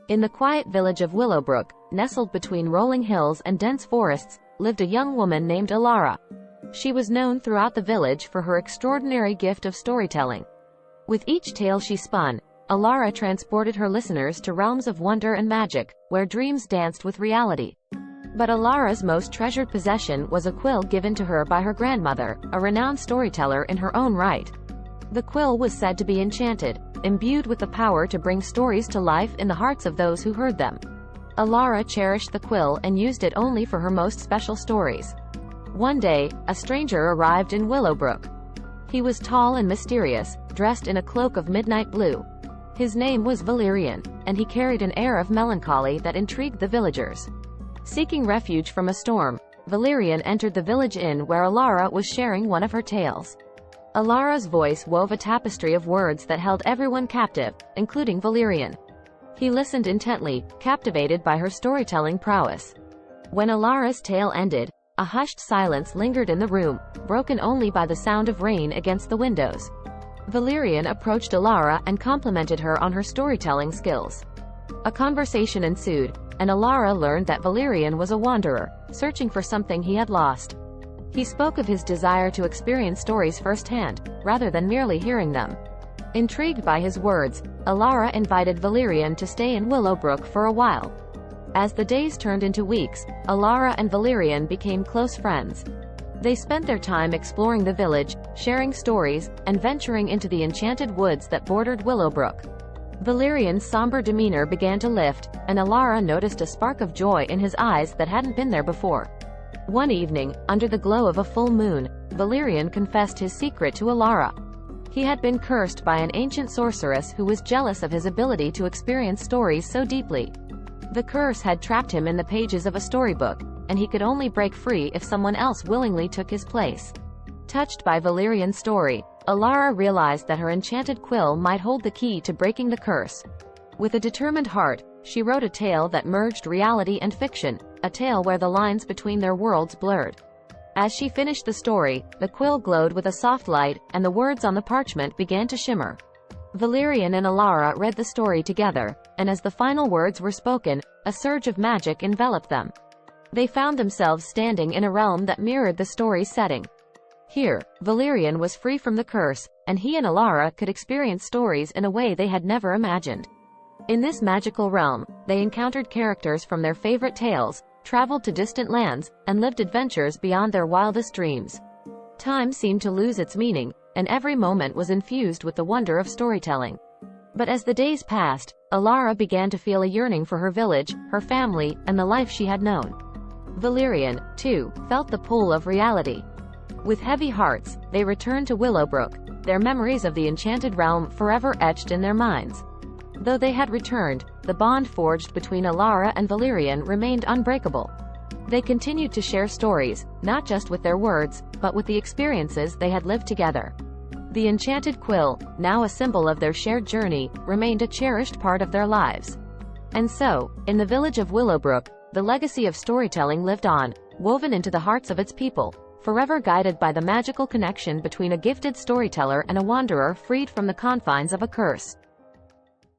In the quiet village of Willowbrook, nestled between rolling hills and dense forests, lived a young woman named Alara. She was known throughout the village for her extraordinary gift of storytelling. With each tale she spun, Alara transported her listeners to realms of wonder and magic, where dreams danced with reality. But Alara's most treasured possession was a quill given to her by her grandmother, a renowned storyteller in her own right. The quill was said to be enchanted, imbued with the power to bring stories to life in the hearts of those who heard them. Alara cherished the quill and used it only for her most special stories. One day, a stranger arrived in Willowbrook. He was tall and mysterious, dressed in a cloak of midnight blue. His name was Valerian, and he carried an air of melancholy that intrigued the villagers. Seeking refuge from a storm, Valerian entered the village inn where Alara was sharing one of her tales. Alara's voice wove a tapestry of words that held everyone captive, including Valerian. He listened intently, captivated by her storytelling prowess. When Alara's tale ended, a hushed silence lingered in the room, broken only by the sound of rain against the windows. Valerian approached Alara and complimented her on her storytelling skills. A conversation ensued, and Alara learned that Valerian was a wanderer, searching for something he had lost. He spoke of his desire to experience stories firsthand, rather than merely hearing them. Intrigued by his words, Alara invited Valerian to stay in Willowbrook for a while. As the days turned into weeks, Alara and Valerian became close friends. They spent their time exploring the village, sharing stories, and venturing into the enchanted woods that bordered Willowbrook. Valerian's somber demeanor began to lift, and Alara noticed a spark of joy in his eyes that hadn't been there before. One evening, under the glow of a full moon, Valerian confessed his secret to Alara. He had been cursed by an ancient sorceress who was jealous of his ability to experience stories so deeply. The curse had trapped him in the pages of a storybook, and he could only break free if someone else willingly took his place. Touched by Valerian's story, Alara realized that her enchanted quill might hold the key to breaking the curse. With a determined heart, she wrote a tale that merged reality and fiction, a tale where the lines between their worlds blurred. As she finished the story, the quill glowed with a soft light, and the words on the parchment began to shimmer. Valerian and Alara read the story together, and as the final words were spoken, a surge of magic enveloped them. They found themselves standing in a realm that mirrored the story's setting. Here, Valerian was free from the curse, and he and Alara could experience stories in a way they had never imagined. In this magical realm, they encountered characters from their favorite tales, traveled to distant lands, and lived adventures beyond their wildest dreams. Time seemed to lose its meaning, and every moment was infused with the wonder of storytelling. But as the days passed, Alara began to feel a yearning for her village, her family, and the life she had known. Valerian, too, felt the pull of reality. With heavy hearts, they returned to Willowbrook, their memories of the enchanted realm forever etched in their minds. Though they had returned, the bond forged between Alara and Valerian remained unbreakable. They continued to share stories, not just with their words, but with the experiences they had lived together. The enchanted quill, now a symbol of their shared journey, remained a cherished part of their lives. And so, in the village of Willowbrook, the legacy of storytelling lived on, woven into the hearts of its people, forever guided by the magical connection between a gifted storyteller and a wanderer freed from the confines of a curse.